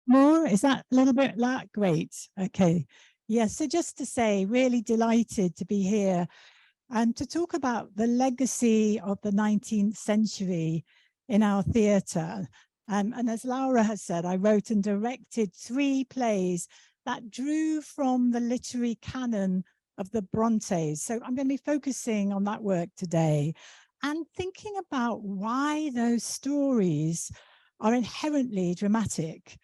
More? Is that a little bit like great? Okay. Yeah, so just to say, really delighted to be here and to talk about the legacy of the 19th century in our theatre. And as Laura has said, I wrote and directed 3 plays that drew from the literary canon of the Brontes. So I'm going to be focusing on that work today and thinking about why those stories are inherently dramatic.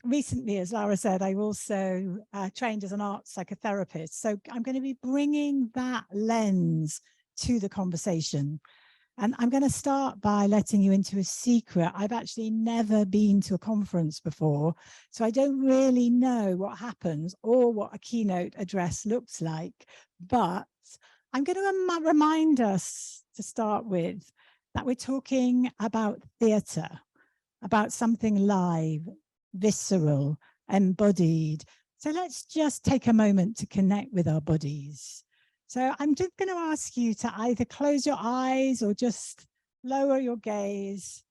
Recently, as Laura said, I also trained as an arts psychotherapist. So I'm going to be bringing that lens to the conversation. And I'm going to start by letting you into a secret. I've actually never been to a conference before, so I don't really know what happens or what a keynote address looks like. But I'm going to remind us to start with that we're talking about theatre, about something live, visceral, embodied. So let's just take a moment to connect with our bodies. So I'm just going to ask you to either close your eyes or just lower your gaze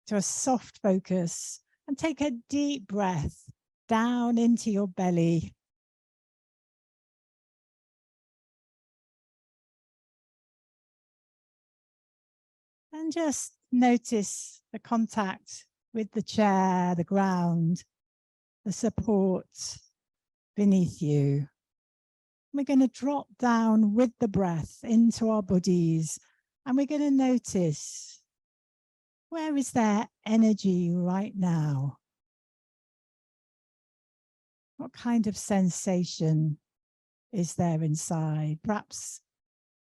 to a soft focus and take a deep breath down into your belly. And just notice the contact with the chair, the ground, the support beneath you. We're going to drop down with the breath into our bodies, and we're going to notice, where is there energy right now? What kind of sensation is there inside? Perhaps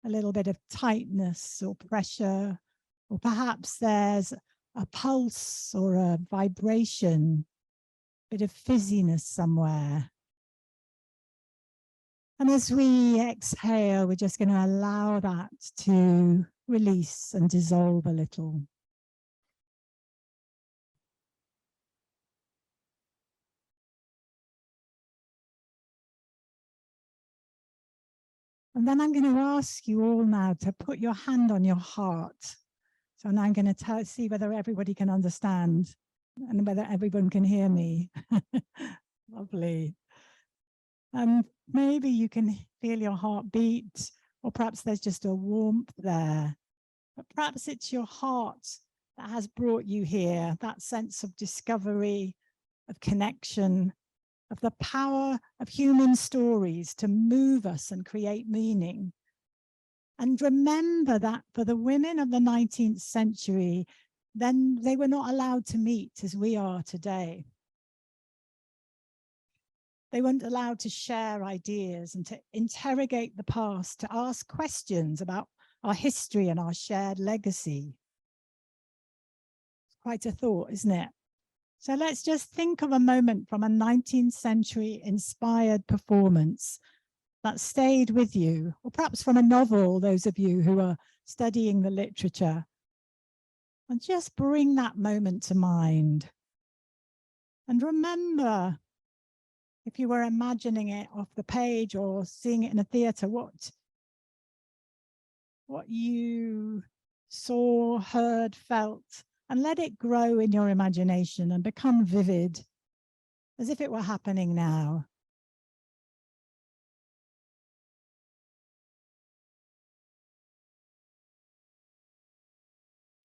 a little bit of tightness or pressure, or perhaps there's a pulse or a vibration, a bit of fizziness somewhere. And as we exhale, we're just going to allow that to release and dissolve a little. And then I'm going to ask you all now to put your hand on your heart. So now I'm going to see whether everybody can understand and whether everyone can hear me. Lovely. Maybe you can feel your heart beat, or perhaps there's just a warmth there. But perhaps it's your heart that has brought you here, that sense of discovery, of connection, of the power of human stories to move us and create meaning. And remember that for the women of the 19th century, then they were not allowed to meet as we are today. They weren't allowed to share ideas and to interrogate the past, to ask questions about our history and our shared legacy. It's quite a thought, isn't it? So let's just think of a moment from a 19th century inspired performance that stayed with you, or perhaps from a novel, those of you who are studying the literature. And just bring that moment to mind. And remember, if you were imagining it off the page or seeing it in a theatre, what you saw, heard, felt, and let it grow in your imagination and become vivid, as if it were happening now.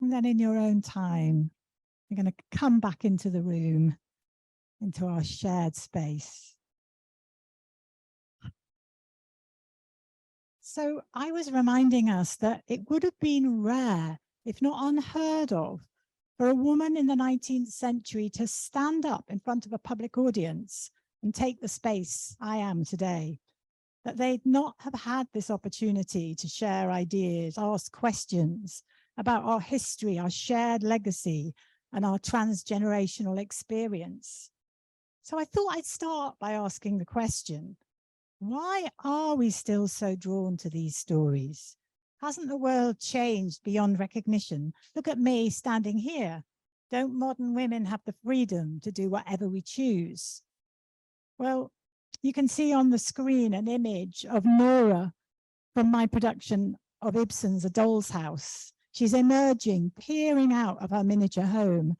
And then in your own time, you're going to come back into the room, into our shared space. So I was reminding us that it would have been rare, if not unheard of, for a woman in the 19th century to stand up in front of a public audience and take the space I am today, that they'd not have had this opportunity to share ideas, ask questions about our history, our shared legacy, and our transgenerational experience. So I thought I'd start by asking the question, why are we still so drawn to these stories? Hasn't the world changed beyond recognition? Look at me standing here. Don't modern women have the freedom to do whatever we choose? Well, you can see on the screen an image of Nora from my production of Ibsen's A Doll's House. She's emerging, peering out of her miniature home.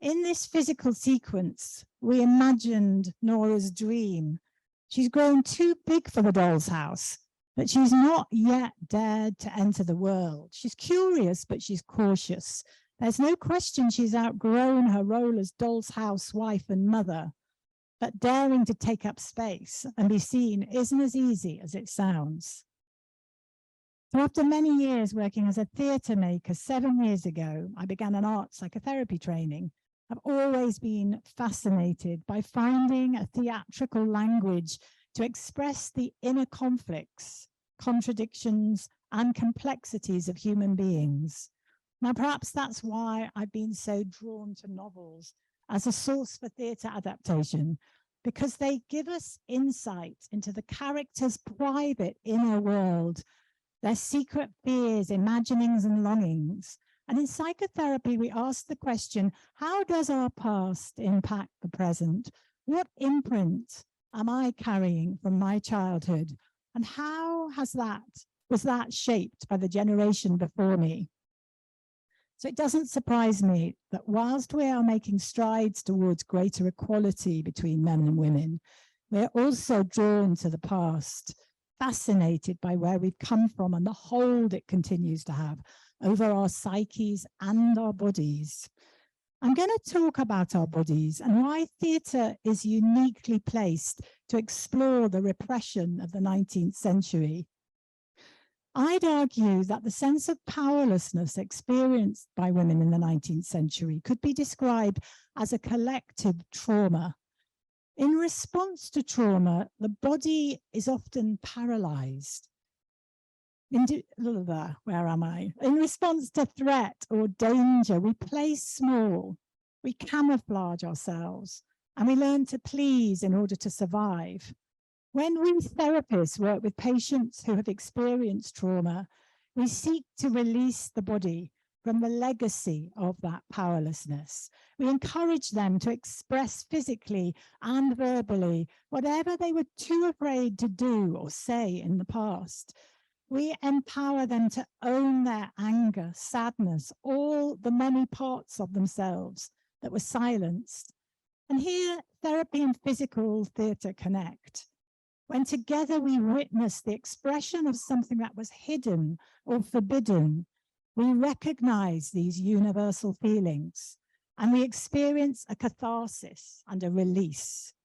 In this physical sequence, we imagined Nora's dream. She's grown too big for the doll's house, but she's not yet dared to enter the world. She's curious, but she's cautious. There's no question she's outgrown her role as doll's house wife and mother, but daring to take up space and be seen isn't as easy as it sounds. So after many years working as a theatre maker, 7 years ago, I began an art psychotherapy training. I've always been fascinated by finding a theatrical language to express the inner conflicts, contradictions, and complexities of human beings. Now, perhaps that's why I've been so drawn to novels as a source for theatre adaptation, because they give us insight into the characters' private inner world, their secret fears, imaginings, and longings. And in psychotherapy, we ask the question, how does our past impact the present? What imprint am I carrying from my childhood? And how was that shaped by the generation before me? So it doesn't surprise me that whilst we are making strides towards greater equality between men and women, we're also drawn to the past, fascinated by where we've come from and the hold it continues to have over our psyches and our bodies. I'm going to talk about our bodies and why theatre is uniquely placed to explore the repression of the 19th century. I'd argue that the sense of powerlessness experienced by women in the 19th century could be described as a collective trauma. In response to trauma, the body is often paralyzed. Where am I? In response to threat or danger, we play small, we camouflage ourselves, and we learn to please in order to survive. When we therapists work with patients who have experienced trauma, we seek to release the body from the legacy of that powerlessness. We encourage them to express physically and verbally whatever they were too afraid to do or say in the past. We empower them to own their anger, sadness, all the many parts of themselves that were silenced. And here, therapy and physical theatre connect. When together we witness the expression of something that was hidden or forbidden, we recognize these universal feelings and we experience a catharsis and a release.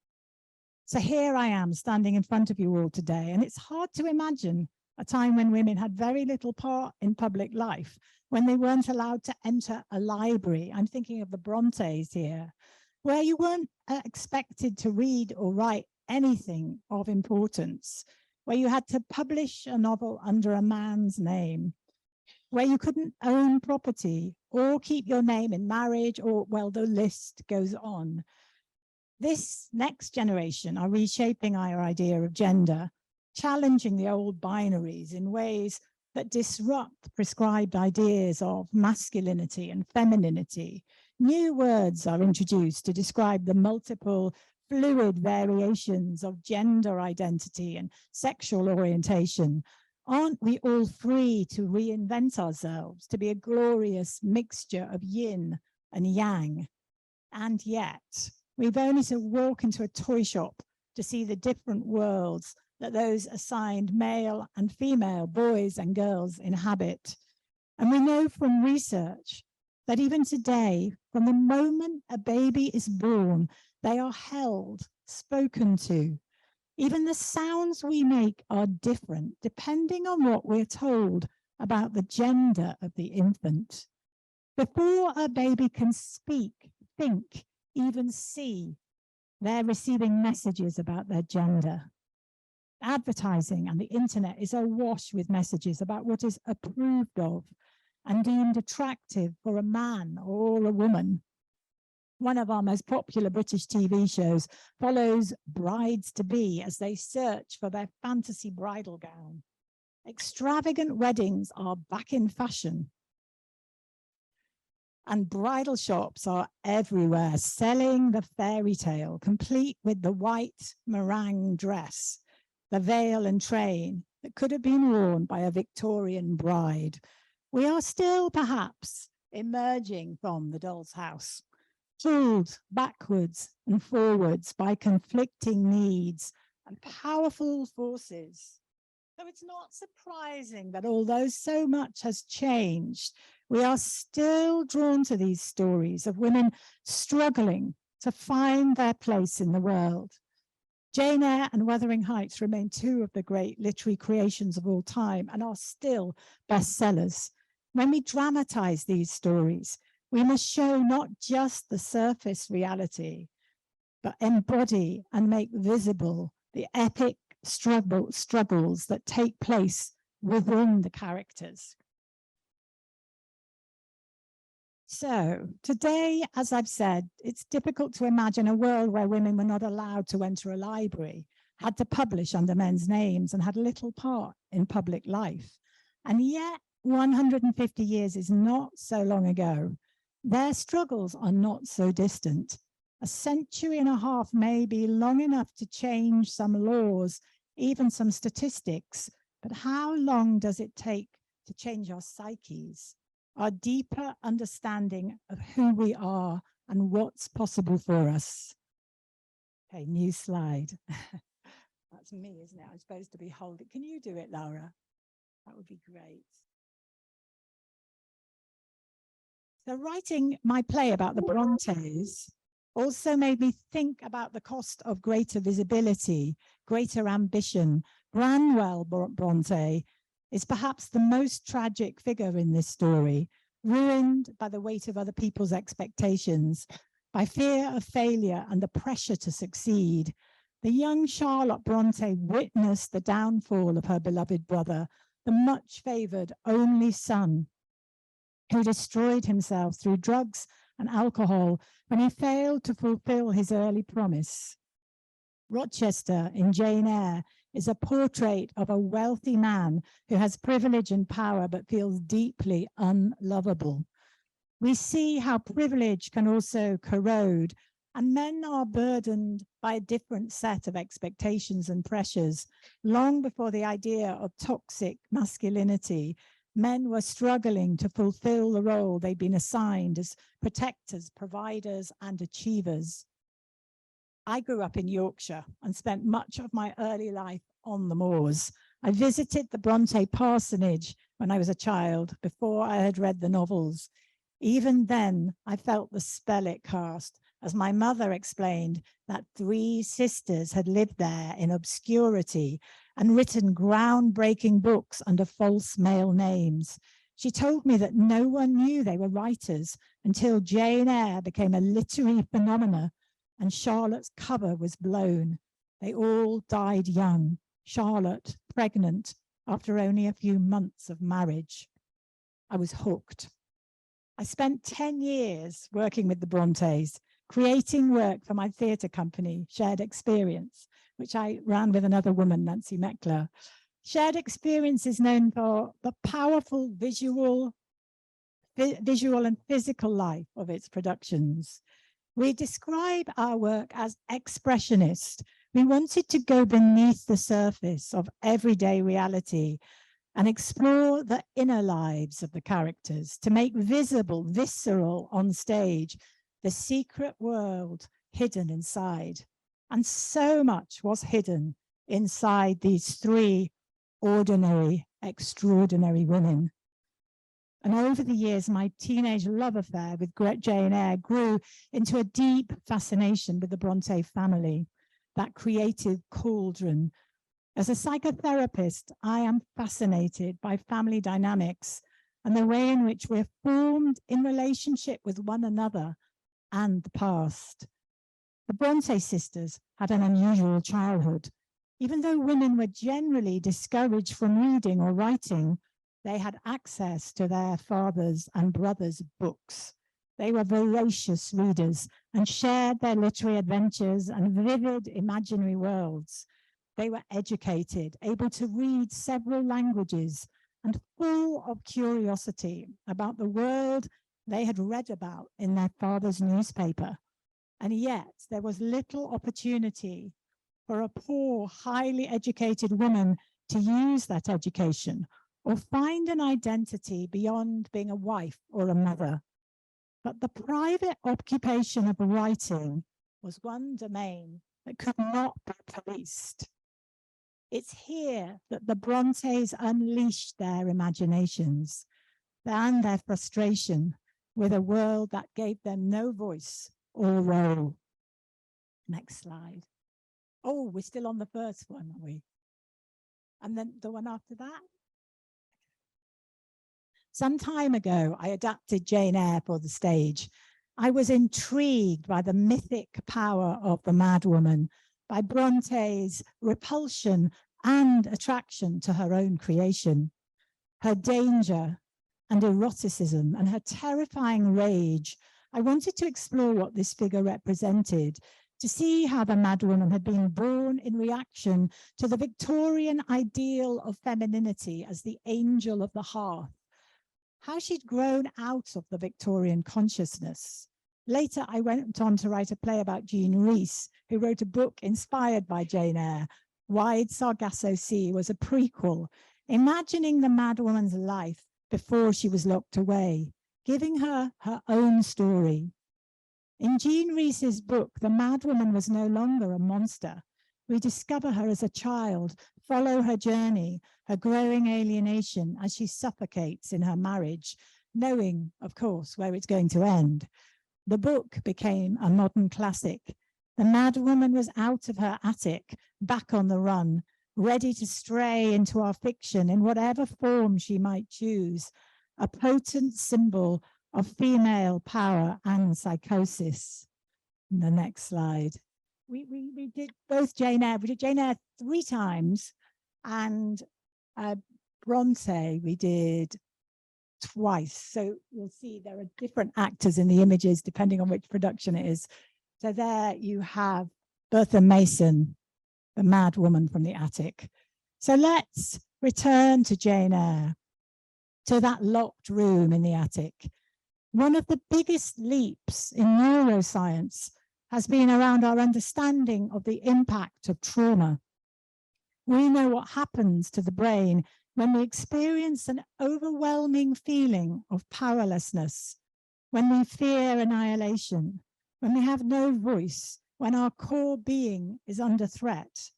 So here I am standing in front of you all today, and it's hard to imagine a time when women had very little part in public life, when they weren't allowed to enter a library. I'm thinking of the Brontes here, where you weren't expected to read or write anything of importance, where you had to publish a novel under a man's name, where you couldn't own property or keep your name in marriage, or, well, the list goes on. This next generation are reshaping our idea of gender, challenging the old binaries in ways that disrupt prescribed ideas of masculinity and femininity. New words are introduced to describe the multiple fluid variations of gender identity and sexual orientation. Aren't we all free to reinvent ourselves, to be a glorious mixture of yin and yang? And yet, we've only to walk into a toy shop to see the different worlds that those assigned male and female boys and girls inhabit. And we know from research that even today, from the moment a baby is born, they are held, spoken to. Even the sounds we make are different depending on what we're told about the gender of the infant. Before a baby can speak, think, even see, they're receiving messages about their gender. Advertising and the internet is awash with messages about what is approved of and deemed attractive for a man or a woman. One of our most popular British TV shows follows brides-to-be as they search for their fantasy bridal gown. Extravagant weddings are back in fashion. And bridal shops are everywhere, selling the fairy tale, complete with the white meringue dress, the veil and train that could have been worn by a Victorian bride. We are still perhaps emerging from the doll's house. pulled backwards and forwards by conflicting needs and powerful forces. So it's not surprising that although so much has changed, we are still drawn to these stories of women struggling to find their place in the world. Jane Eyre and Wuthering Heights remain two of the great literary creations of all time and are still bestsellers. When we dramatize these stories, we must show not just the surface reality, but embody and make visible the epic struggles that take place within the characters. So today, as I've said, it's difficult to imagine a world where women were not allowed to enter a library, had to publish under men's names, and had little part in public life. And yet 150 years is not so long ago. Their struggles are not so distant. A century and a half may be long enough to change some laws, even some statistics, but how long does it take to change our psyches, our deeper understanding of who we are and what's possible for us? Okay, new slide. That's me, isn't it? I'm supposed to be holding. Can you do it, Laura? That would be great. So writing my play about the Brontes also made me think about the cost of greater visibility, greater ambition. Branwell Bronte is perhaps the most tragic figure in this story, ruined by the weight of other people's expectations, by fear of failure and the pressure to succeed. The young Charlotte Bronte witnessed the downfall of her beloved brother, the much favored only son, who destroyed himself through drugs and alcohol when he failed to fulfill his early promise. Rochester in Jane Eyre is a portrait of a wealthy man who has privilege and power but feels deeply unlovable. We see how privilege can also corrode, and men are burdened by a different set of expectations and pressures. Long before the idea of toxic masculinity, men were struggling to fulfill the role they'd been assigned as protectors, providers, and achievers. I grew up in Yorkshire and spent much of my early life on the moors. I visited the Bronte parsonage when I was a child, before I had read the novels. Even then, I felt the spell it cast, as my mother explained that 3 sisters had lived there in obscurity and written groundbreaking books under false male names. She told me that no one knew they were writers until Jane Eyre became a literary phenomena and Charlotte's cover was blown. They all died young, Charlotte pregnant after only a few months of marriage. I was hooked. I spent 10 years working with the Brontes, creating work for my theatre company, Shared Experience, which I ran with another woman, Nancy Meckler. Shared Experience is known for the powerful visual and physical life of its productions. We describe our work as expressionist. We wanted to go beneath the surface of everyday reality and explore the inner lives of the characters to make visible, visceral on stage, the secret world hidden inside. And so much was hidden inside these 3 ordinary, extraordinary women. And over the years, my teenage love affair with Jane Eyre grew into a deep fascination with the Bronte family, that creative cauldron. As a psychotherapist, I am fascinated by family dynamics and the way in which we're formed in relationship with one another and the past. The Bronte sisters had an unusual childhood. Even though women were generally discouraged from reading or writing, they had access to their fathers' and brothers' books. They were voracious readers and shared their literary adventures and vivid imaginary worlds. They were educated, able to read several languages, and full of curiosity about the world they had read about in their father's newspaper. And yet there was little opportunity for a poor, highly educated woman to use that education or find an identity beyond being a wife or a mother. but the private occupation of writing was one domain that could not be policed. It's here that the Brontes unleashed their imaginations and their frustration with a world that gave them no voice or role. Next slide. Oh, we're still on the first one, are we? And then the one after that? Some time ago, I adapted Jane Eyre for the stage. I was intrigued by the mythic power of the madwoman, by Bronte's repulsion and attraction to her own creation, her danger and eroticism and her terrifying rage. I wanted to explore what this figure represented, to see how the madwoman had been born in reaction to the Victorian ideal of femininity as the angel of the hearth, how she'd grown out of the Victorian consciousness. Later, I went on to write a play about Jean Rhys, who wrote a book inspired by Jane Eyre. Wide Sargasso Sea was a prequel, imagining the madwoman's life before she was locked away, giving her her own story. In Jean Rhys's book, the madwoman was no longer a monster. We discover her as a child, follow her journey, her growing alienation as she suffocates in her marriage, knowing, of course, where it's going to end. The book became a modern classic. The madwoman was out of her attic, back on the run, ready to stray into our fiction in whatever form she might choose, a potent symbol of female power and psychosis. The next slide. We did both Jane Eyre. We did Jane Eyre 3 times, and Bronte we did twice. So you'll see there are different actors in the images depending on which production it is. So there you have Bertha Mason, the mad woman from the attic. So let's return to Jane Eyre, to that locked room in the attic. One of the biggest leaps in neuroscience has been around our understanding of the impact of trauma. We know what happens to the brain when we experience an overwhelming feeling of powerlessness, when we fear annihilation, when we have no voice, when our core being is under threat.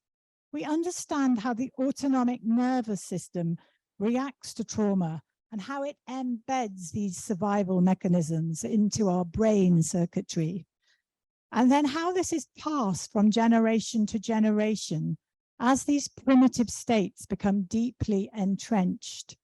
We understand how the autonomic nervous system reacts to trauma and how it embeds these survival mechanisms into our brain circuitry. And then how this is passed from generation to generation as these primitive states become deeply entrenched.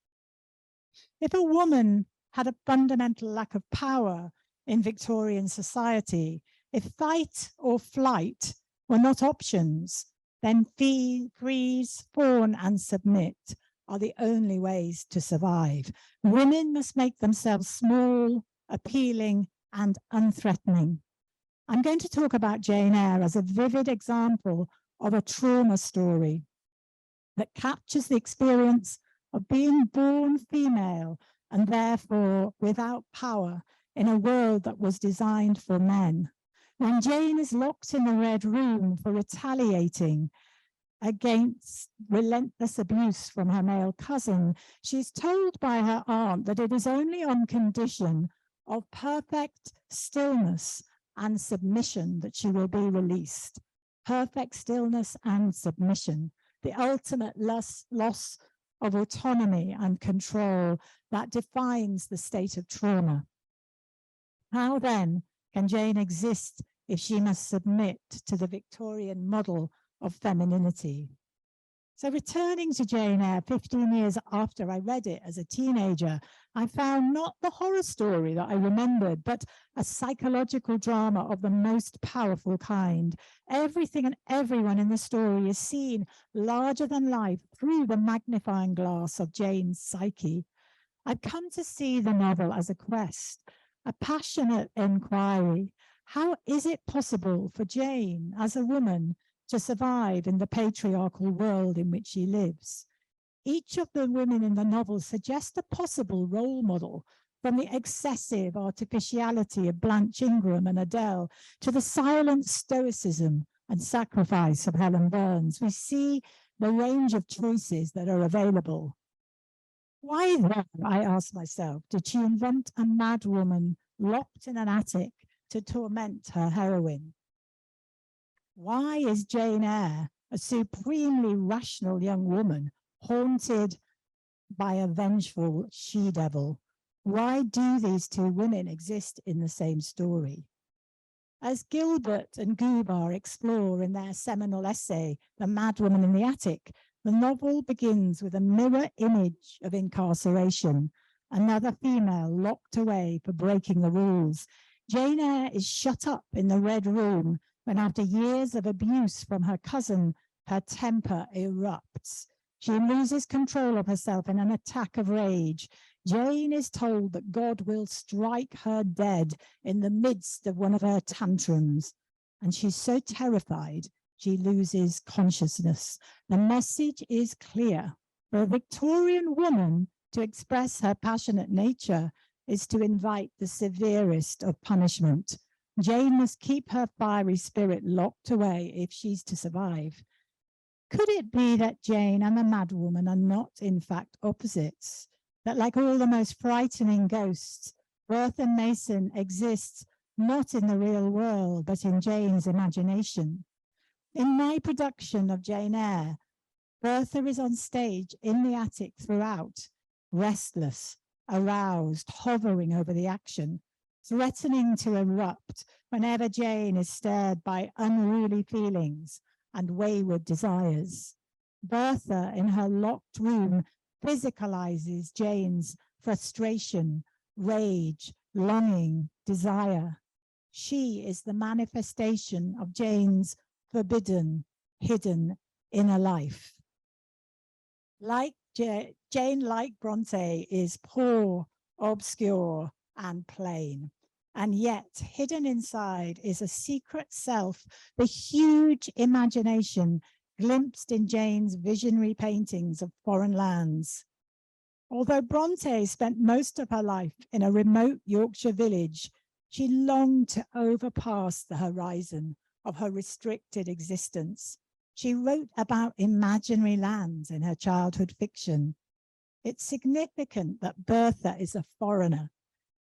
If a woman had a fundamental lack of power in Victorian society, if fight or flight were not options, then freeze, fawn, and submit are the only ways to survive. Women must make themselves small, appealing, and unthreatening. I'm going to talk about Jane Eyre as a vivid example of a trauma story that captures the experience of being born female and therefore without power in a world that was designed for men. When Jane is locked in the Red Room for retaliating against relentless abuse from her male cousin, she's told by her aunt that it is only on condition of perfect stillness and submission that she will be released. Perfect stillness and submission, the ultimate loss of autonomy and control that defines the state of trauma. How then can Jane exist if she must submit to the Victorian model of femininity? So returning to Jane Eyre 15 years after I read it as a teenager, I found not the horror story that I remembered, but a psychological drama of the most powerful kind. Everything and everyone in the story is seen larger than life through the magnifying glass of Jane's psyche. I've come to see the novel as a quest, a passionate inquiry. How is it possible for Jane, as a woman, to survive in the patriarchal world in which she lives? Each of the women in the novel suggests a possible role model, from the excessive artificiality of Blanche Ingram and Adele to the silent stoicism and sacrifice of Helen Burns. We see the range of choices that are available. Why then, I asked myself, did she invent a mad woman locked in an attic to torment her heroine. Why is Jane Eyre, a supremely rational young woman, haunted by a vengeful she-devil? Why do these two women exist in the same story? As Gilbert and Gubar explore in their seminal essay, The Madwoman in the Attic, the novel begins with a mirror image of incarceration, another female locked away for breaking the rules. Jane Eyre is shut up in the Red Room when, after years of abuse from her cousin, her temper erupts. She loses control of herself in an attack of rage. Jane is told that God will strike her dead in the midst of one of her tantrums, and she's so terrified she loses consciousness. The message is clear. For a Victorian woman to express her passionate nature is to invite the severest of punishment. Jane must keep her fiery spirit locked away if she's to survive. Could it be that Jane and the madwoman are not, in fact, opposites? That, like all the most frightening ghosts, Bertha Mason exists not in the real world, but in Jane's imagination? In my production of Jane Eyre, Bertha is on stage in the attic throughout, restless, aroused, hovering over the action, threatening to erupt whenever Jane is stirred by unruly feelings and wayward desires. Bertha, in her locked room, physicalizes Jane's frustration, rage, longing, desire. She is the manifestation of Jane's forbidden, hidden inner life. Like Jane, like Bronte, is poor, obscure, and plain. And yet, hidden inside is a secret self, the huge imagination glimpsed in Jane's visionary paintings of foreign lands. Although Bronte spent most of her life in a remote Yorkshire village, she longed to overpass the horizon of her restricted existence. She wrote about imaginary lands in her childhood fiction. It's significant that Bertha is a foreigner.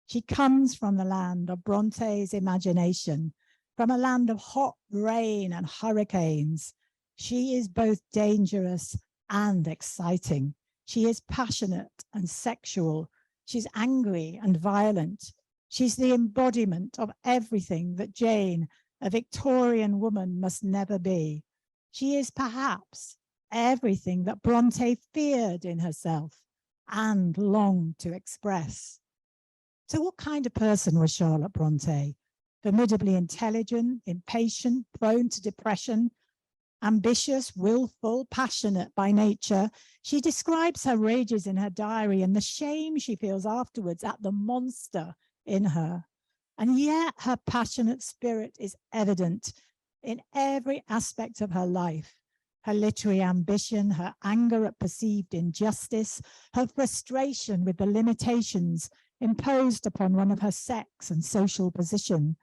She comes from the land of Bronte's imagination, from a land of hot rain and hurricanes. She is both dangerous and exciting. She is passionate and sexual. She's angry and violent. She's the embodiment of everything that Jane, a Victorian woman, must never be. She is perhaps everything that Bronte feared in herself and longed to express. So what kind of person was Charlotte Bronte? Formidably intelligent, impatient, prone to depression, ambitious, willful, passionate by nature. She describes her rages in her diary and the shame she feels afterwards at the monster in her. And yet her passionate spirit is evident in every aspect of her life. Her literary ambition, her anger at perceived injustice, her frustration with the limitations imposed upon one of her sex and social position.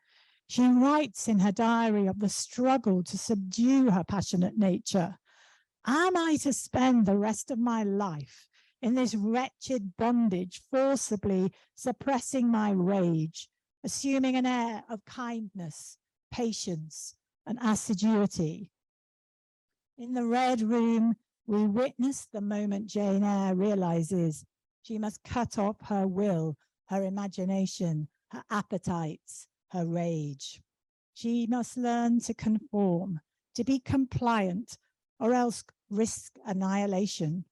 She writes in her diary of the struggle to subdue her passionate nature. Am I to spend the rest of my life in this wretched bondage, forcibly suppressing my rage, assuming an air of kindness, patience, and assiduity? In the Red Room, we witness the moment Jane Eyre realizes she must cut off her will, her imagination, her appetites, her rage. She must learn to conform, to be compliant, or else risk annihilation.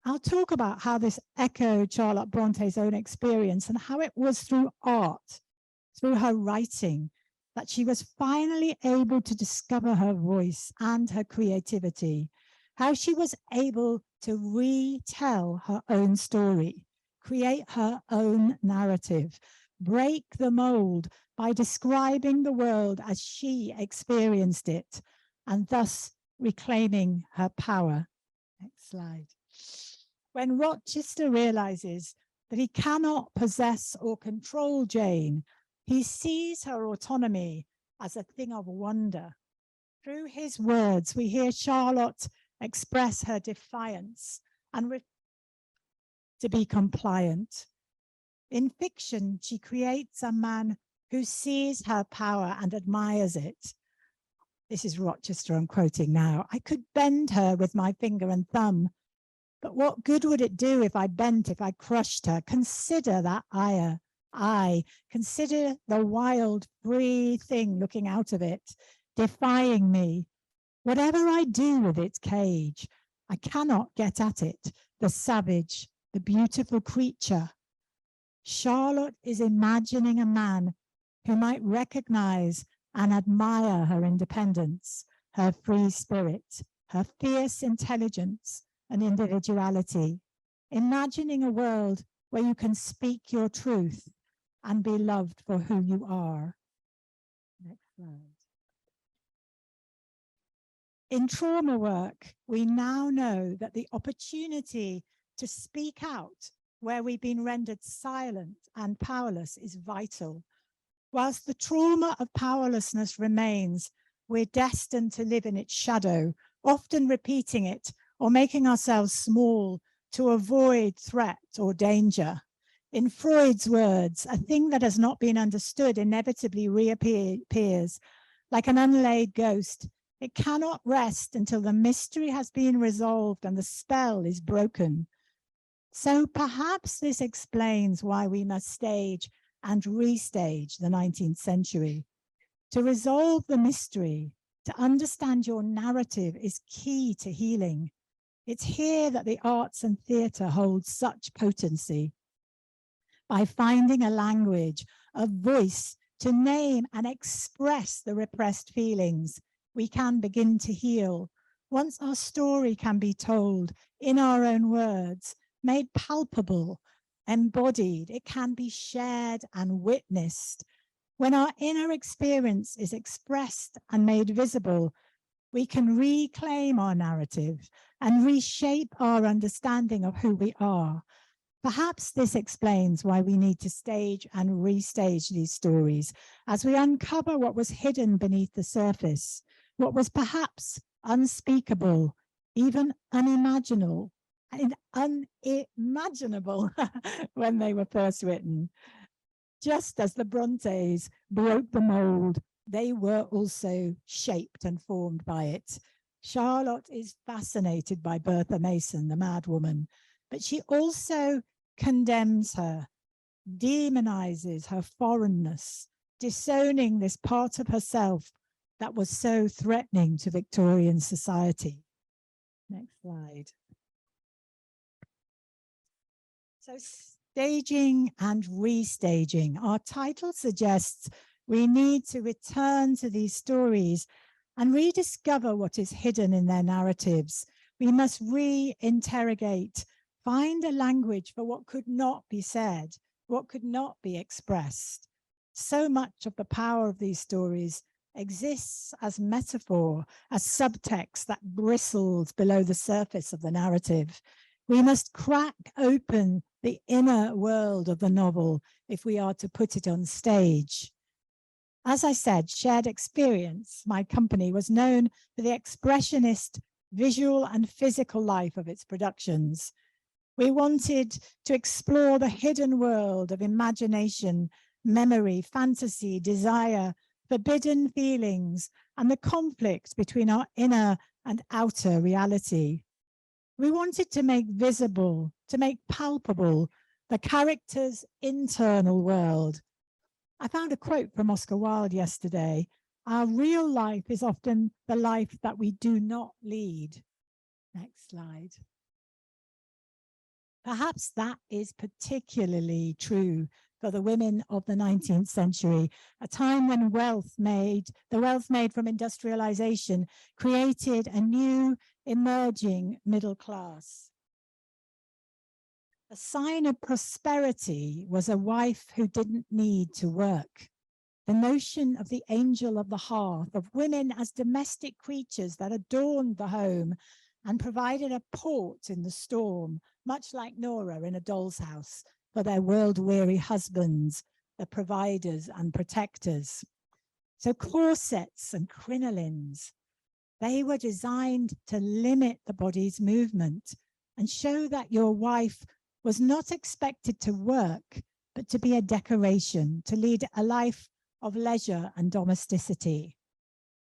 I'll talk about how this echoed Charlotte Bronte's own experience and how it was through art, through her writing, that she was finally able to discover her voice and her creativity, how she was able to retell her own story, create her own narrative, break the mold by describing the world as she experienced it, and thus reclaiming her power. Next slide. When Rochester realizes that he cannot possess or control Jane, he sees her autonomy as a thing of wonder. Through his words, we hear Charlotte express her defiance and to be compliant. In fiction, she creates a man who sees her power and admires it. This is Rochester, I'm quoting now. I could bend her with my finger and thumb, but what good would it do if I bent, if I crushed her? Consider that ire. Consider the wild, free thing looking out of it, defying me. Whatever I do with its cage, I cannot get at it, the savage, the beautiful creature. Charlotte is imagining a man who might recognize and admire her independence, her free spirit, her fierce intelligence and individuality. Imagining a world where you can speak your truth and be loved for who you are. Next slide. In trauma work, we now know that the opportunity to speak out where we've been rendered silent and powerless is vital. Whilst the trauma of powerlessness remains, we're destined to live in its shadow, often repeating it or making ourselves small to avoid threat or danger. In Freud's words, a thing that has not been understood inevitably reappears like an unlaid ghost. It cannot rest until the mystery has been resolved and the spell is broken. So perhaps this explains why we must stage and restage the 19th century. To resolve the mystery, to understand your narrative is key to healing. It's here that the arts and theatre hold such potency. By finding a language, a voice to name and express the repressed feelings, we can begin to heal. Once our story can be told in our own words, made palpable, embodied, it can be shared and witnessed. When our inner experience is expressed and made visible, we can reclaim our narrative and reshape our understanding of who we are. Perhaps this explains why we need to stage and restage these stories as we uncover what was hidden beneath the surface, what was perhaps unspeakable, even unimaginable when they were first written. Just as the Brontes broke the mold, they were also shaped and formed by it. Charlotte is fascinated by Bertha Mason, the mad woman, but she also condemns her, demonizes her foreignness, disowning this part of herself that was so threatening to Victorian society. Next slide. So staging and restaging. Our title suggests we need to return to these stories and rediscover what is hidden in their narratives. We must re-interrogate, find a language for what could not be said, what could not be expressed. So much of the power of these stories exists as metaphor, as subtext that bristles below the surface of the narrative. We must crack open the inner world of the novel if we are to put it on stage. As I said, Shared Experience, my company, was known for the expressionist visual and physical life of its productions. We wanted to explore the hidden world of imagination, memory, fantasy, desire, forbidden feelings, and the conflict between our inner and outer reality. We wanted to make visible, to make palpable the character's internal world. I found a quote from Oscar Wilde yesterday. Our real life is often the life that we do not lead. Next slide. Perhaps that is particularly true for the women of the 19th century, a time when the wealth made from industrialization created a new emerging middle class. A sign of prosperity was a wife who didn't need to work. The notion of the angel of the hearth, of women as domestic creatures that adorned the home and provided a port in the storm, much like Nora in A Doll's House, for their world-weary husbands, the providers and protectors. So corsets and crinolines, they were designed to limit the body's movement and show that your wife was not expected to work, but to be a decoration, to lead a life of leisure and domesticity.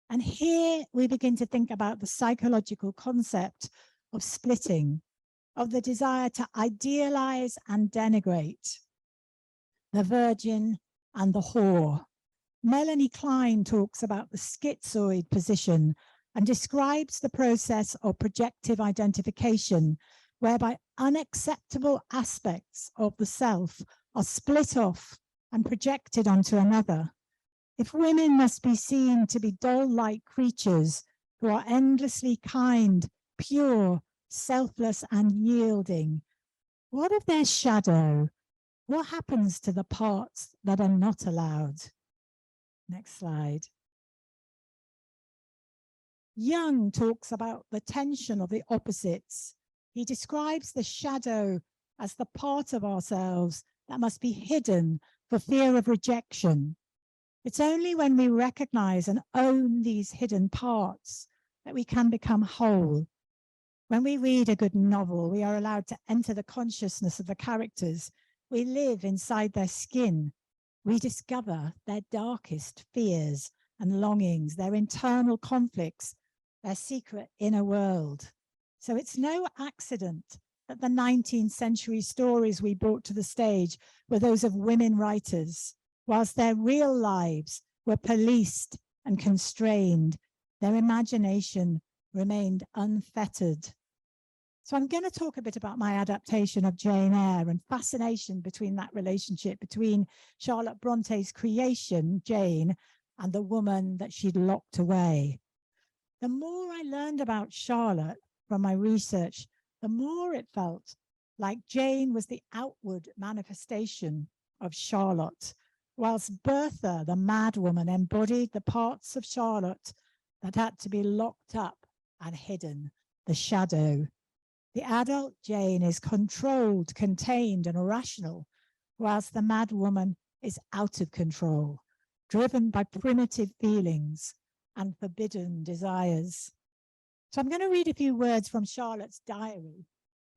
And here we begin to think about the psychological concept of splitting, of the desire to idealize and denigrate, the virgin and the whore. Melanie Klein talks about the schizoid position and describes the process of projective identification, whereby unacceptable aspects of the self are split off and projected onto another. If women must be seen to be doll-like creatures who are endlessly kind, pure, selfless, and yielding, what of their shadow? What happens to the parts that are not allowed? Next slide. Jung talks about the tension of the opposites. He describes the shadow as the part of ourselves that must be hidden for fear of rejection. It's only when we recognize and own these hidden parts that we can become whole. When we read a good novel, we are allowed to enter the consciousness of the characters. We live inside their skin. We discover their darkest fears and longings, their internal conflicts, their secret inner world. So it's no accident that the 19th century stories we brought to the stage were those of women writers. Whilst their real lives were policed and constrained, their imagination remained unfettered. So I'm going to talk a bit about my adaptation of Jane Eyre and fascination between that relationship between Charlotte Bronte's creation, Jane, and the woman that she'd locked away. The more I learned about Charlotte from my research, the more it felt like Jane was the outward manifestation of Charlotte, whilst Bertha, the madwoman, embodied the parts of Charlotte that had to be locked up and hidden, the shadow. The adult Jane is controlled, contained, and rational, whilst the madwoman is out of control, driven by primitive feelings and forbidden desires. So I'm going to read a few words from Charlotte's diary,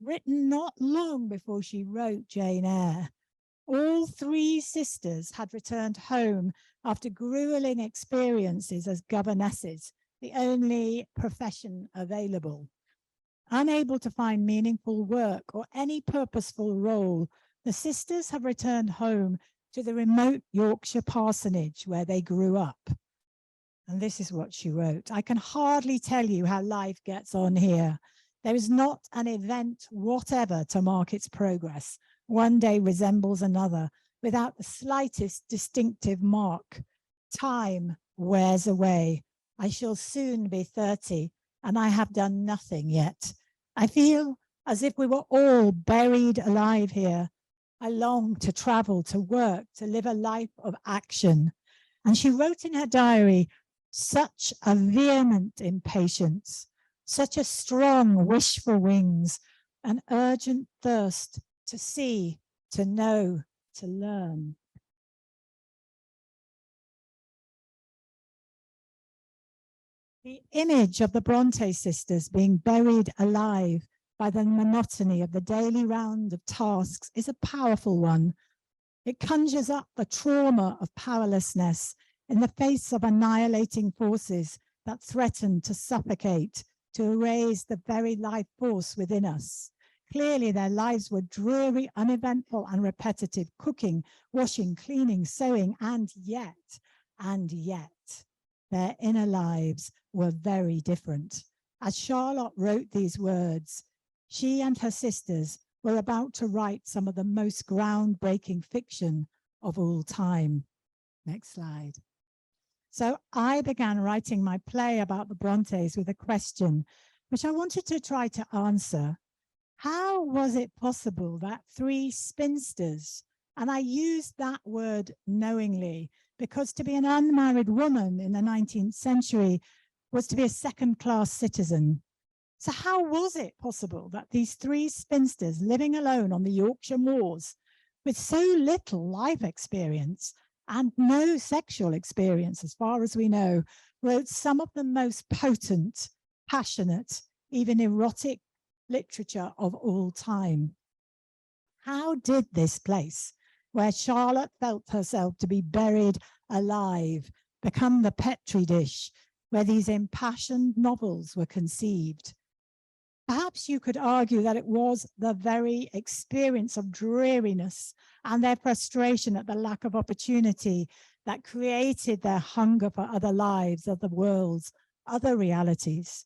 written not long before she wrote Jane Eyre. All three sisters had returned home after grueling experiences as governesses, the only profession available. Unable to find meaningful work or any purposeful role, the sisters have returned home to the remote Yorkshire parsonage where they grew up. And this is what she wrote. I can hardly tell you how life gets on here. There is not an event whatever to mark its progress. One day resembles another without the slightest distinctive mark. Time wears away. I shall soon be 30 and I have done nothing yet. I feel as if we were all buried alive here. I long to travel, to work, to live a life of action. And she wrote in her diary, such a vehement impatience, such a strong wish for wings, an urgent thirst to see, to know, to learn. The image of the Bronte sisters being buried alive by the monotony of the daily round of tasks is a powerful one. It conjures up the trauma of powerlessness in the face of annihilating forces that threaten to suffocate, to erase the very life force within us. Clearly, their lives were dreary, uneventful, and repetitive, cooking, washing, cleaning, sewing, and yet, their inner lives were very different. As Charlotte wrote these words, she and her sisters were about to write some of the most groundbreaking fiction of all time. Next slide. So I began writing my play about the Brontes with a question, which I wanted to try to answer. How was it possible that three spinsters, and I used that word knowingly, because to be an unmarried woman in the 19th century was to be a second-class citizen. So how was it possible that these three spinsters living alone on the Yorkshire moors with so little life experience and no sexual experience, as far as we know, wrote some of the most potent, passionate, even erotic literature of all time? How did this place, where Charlotte felt herself to be buried alive, become the petri dish where these impassioned novels were conceived. Perhaps you could argue that it was the very experience of dreariness and their frustration at the lack of opportunity that created their hunger for other lives, other worlds, other realities.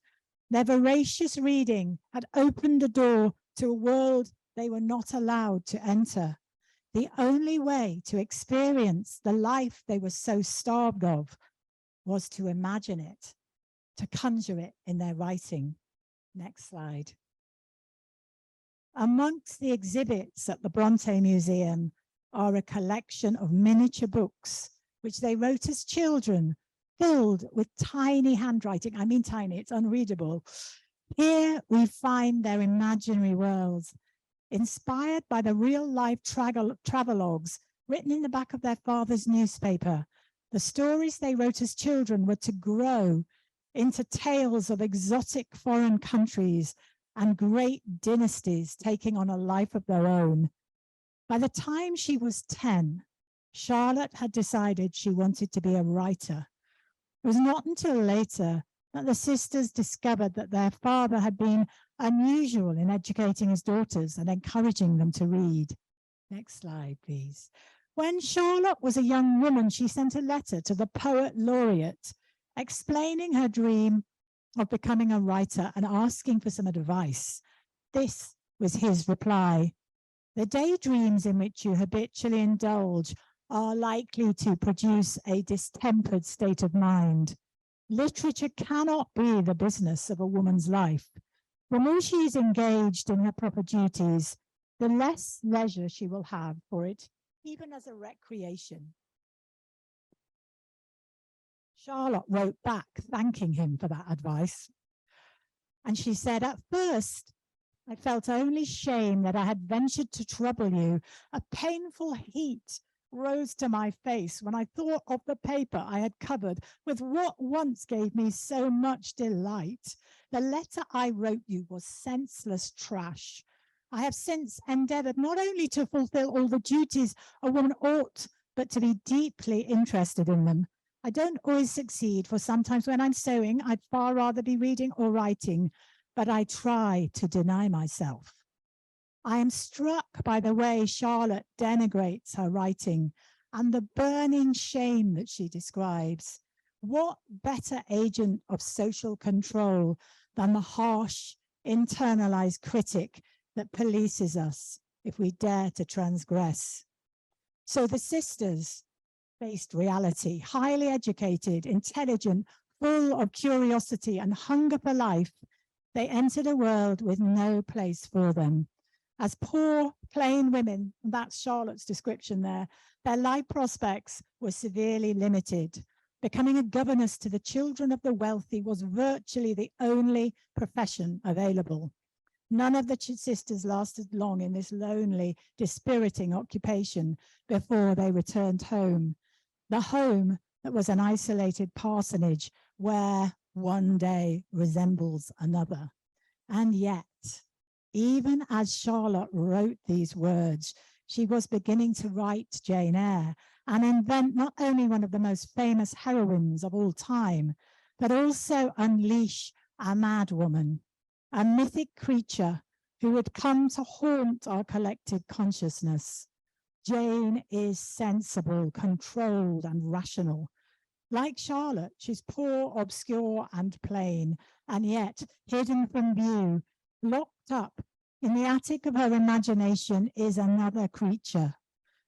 Their voracious reading had opened a door to a world they were not allowed to enter. The only way to experience the life they were so starved of was to imagine it, to conjure it in their writing. Next slide. Amongst the exhibits at the Bronte Museum are a collection of miniature books, which they wrote as children, filled with tiny handwriting. I mean tiny, it's unreadable. Here we find their imaginary worlds, inspired by the real-life travelogues written in the back of their father's newspaper. The stories they wrote as children were to grow into tales of exotic foreign countries and great dynasties taking on a life of their own. By the time she was 10, Charlotte had decided she wanted to be a writer. It was not until later that the sisters discovered that their father had been unusual in educating his daughters and encouraging them to read. Next slide, please. When Charlotte was a young woman, she sent a letter to the poet laureate explaining her dream of becoming a writer and asking for some advice. This was his reply: "The daydreams in which you habitually indulge are likely to produce a distempered state of mind. Literature cannot be the business of a woman's life. The more she is engaged in her proper duties, the less leisure she will have for it, even as a recreation." Charlotte wrote back thanking him for that advice. And she said, "At first, I felt only shame that I had ventured to trouble you. A painful heat rose to my face when I thought of the paper I had covered with what once gave me so much delight. The letter I wrote you was senseless trash. I have since endeavored not only to fulfill all the duties a woman ought, but to be deeply interested in them. I don't always succeed, for sometimes when I'm sewing, I'd far rather be reading or writing, but I try to deny myself." I am struck by the way Charlotte denigrates her writing and the burning shame that she describes. What better agent of social control than the harsh, internalized critic that polices us if we dare to transgress? So the sisters faced reality, highly educated, intelligent, full of curiosity and hunger for life. They entered a world with no place for them. As poor, plain women, that's Charlotte's description there, their life prospects were severely limited. Becoming a governess to the children of the wealthy was virtually the only profession available. None of the sisters lasted long in this lonely, dispiriting occupation before they returned home. The home that was an isolated parsonage where one day resembles another. And yet, even as Charlotte wrote these words, she was beginning to write Jane Eyre and invent not only one of the most famous heroines of all time, but also unleash a mad woman, a mythic creature who would come to haunt our collective consciousness. Jane is sensible, controlled, and rational. Like Charlotte, she's poor, obscure, and plain, and yet hidden from view, locked up in the attic of her imagination is another creature.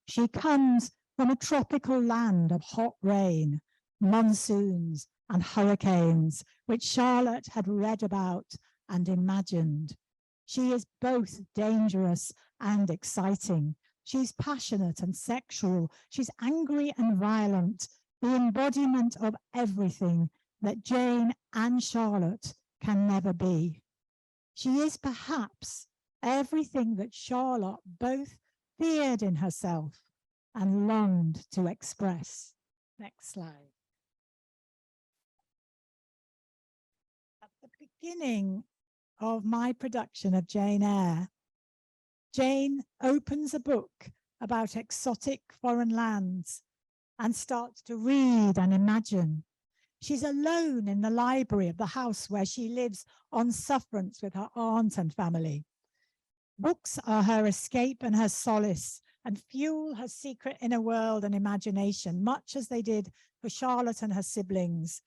She comes from a tropical land of hot rain, monsoons, and hurricanes, which Charlotte had read about and imagined. She is both dangerous and exciting. She's passionate and sexual. She's angry and violent, the embodiment of everything that Jane and Charlotte can never be. She is perhaps everything that Charlotte both feared in herself and longed to express. Next slide. At the beginning of my production of Jane Eyre, Jane opens a book about exotic foreign lands and starts to read and imagine. She's alone in the library of the house where she lives on sufferance with her aunt and family. Books are her escape and her solace and fuel her secret inner world and imagination, much as they did for Charlotte and her siblings.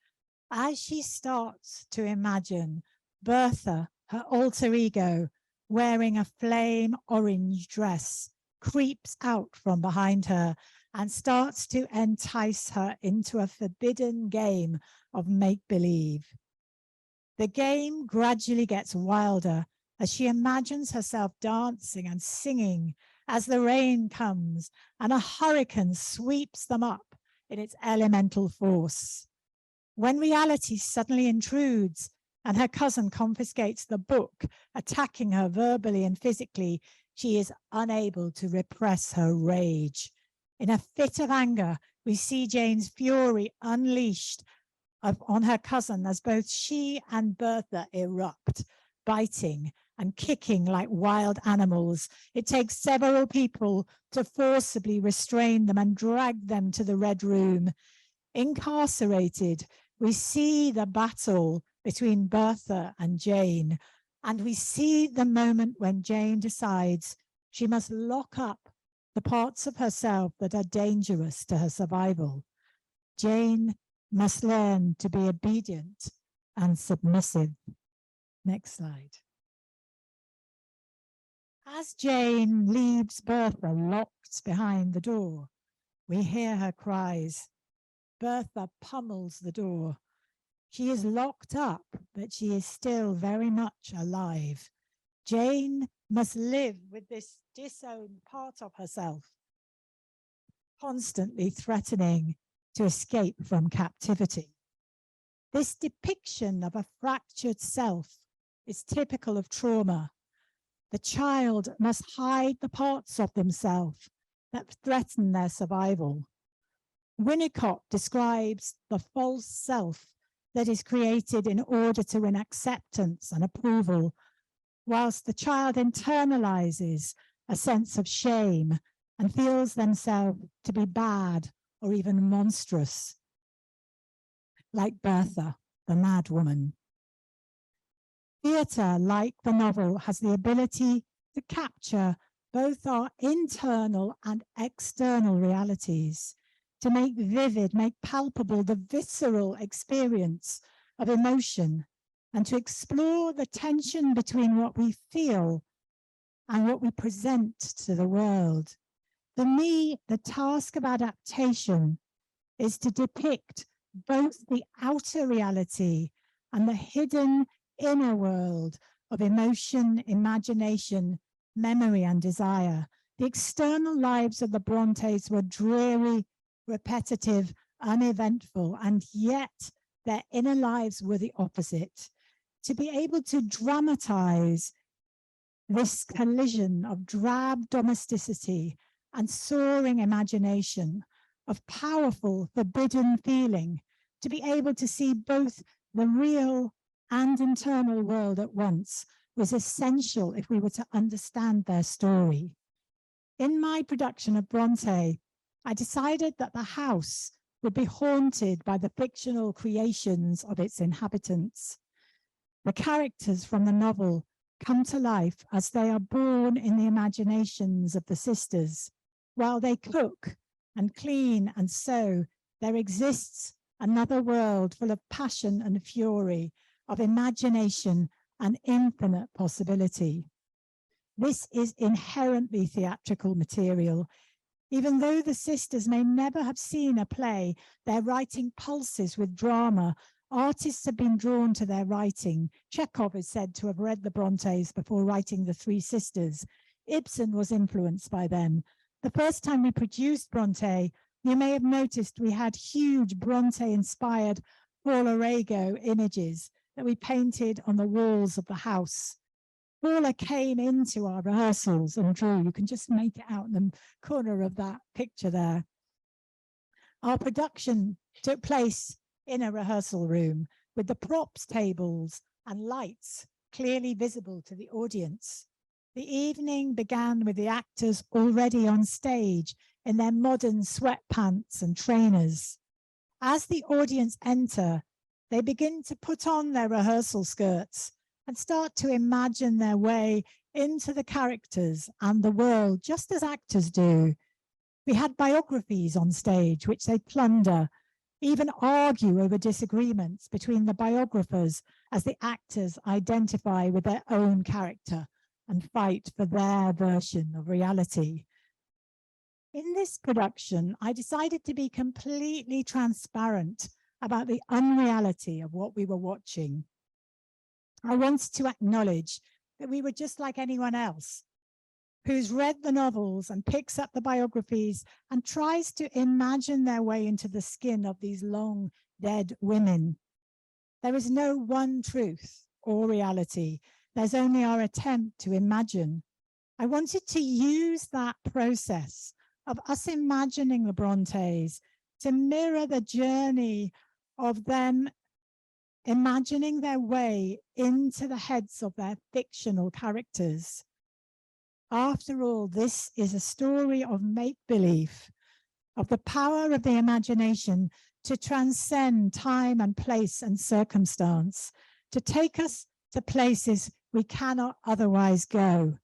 As she starts to imagine, Bertha, her alter ego, wearing a flame orange dress, creeps out from behind her and starts to entice her into a forbidden game of make-believe. The game gradually gets wilder as she imagines herself dancing and singing as the rain comes and a hurricane sweeps them up in its elemental force. When reality suddenly intrudes and her cousin confiscates the book, attacking her verbally and physically, she is unable to repress her rage. In a fit of anger, we see Jane's fury unleashed on her cousin as both she and Bertha erupt, biting and kicking like wild animals. It takes several people to forcibly restrain them and drag them to the Red Room. Incarcerated, we see the battle between Bertha and Jane, and we see the moment when Jane decides she must lock up the parts of herself that are dangerous to her survival. Jane must learn to be obedient and submissive. Next slide. As Jane leaves Bertha locked behind the door, we hear her cries. Bertha pummels the door. She is locked up, but she is still very much alive. Jane must live with this disowned part of herself, constantly threatening to escape from captivity. This depiction of a fractured self is typical of trauma. The child must hide the parts of themselves that threaten their survival. Winnicott describes the false self that is created in order to win acceptance and approval, whilst the child internalizes a sense of shame and feels themselves to be bad or even monstrous, like Bertha, the mad woman. Theatre, like the novel, has the ability to capture both our internal and external realities, to make vivid, make palpable the visceral experience of emotion, and to explore the tension between what we feel and what we present to the world. For me, the task of adaptation is to depict both the outer reality and the hidden inner world of emotion, imagination, memory, and desire. The external lives of the Brontes were dreary, repetitive, uneventful, and yet their inner lives were the opposite. To be able to dramatize this collision of drab domesticity and soaring imagination, of powerful, forbidden feeling, to be able to see both the real and internal world at once was essential if we were to understand their story. In my production of Bronte, I decided that the house would be haunted by the fictional creations of its inhabitants. The characters from the novel come to life as they are born in the imaginations of the sisters. While they cook and clean and sew, there exists another world full of passion and fury, of imagination and infinite possibility. This is inherently theatrical material. Even though the sisters may never have seen a play, their writing pulses with drama. Artists have been drawn to their writing. Chekhov is said to have read the Brontes before writing The Three Sisters. Ibsen was influenced by them. The first time we produced Bronte, you may have noticed we had huge Bronte-inspired Paula Rego images that we painted on the walls of the house. Paula came into our rehearsals and drew. You can just make it out in the corner of that picture there. Our production took place in a rehearsal room with the props tables and lights clearly visible to the audience. The evening began with the actors already on stage in their modern sweatpants and trainers. As the audience enter, they begin to put on their rehearsal skirts and start to imagine their way into the characters and the world, just as actors do. We had biographies on stage, which they plunder, even argue over disagreements between the biographers as the actors identify with their own character and fight for their version of reality. In this production, I decided to be completely transparent about the unreality of what we were watching. I wanted to acknowledge that we were just like anyone else who's read the novels and picks up the biographies and tries to imagine their way into the skin of these long dead women. There is no one truth or reality. There's only our attempt to imagine. I wanted to use that process of us imagining the Brontes to mirror the journey of them imagining their way into the heads of their fictional characters. After all, this is a story of make-believe, of the power of the imagination to transcend time and place and circumstance, to take us to places we cannot otherwise go.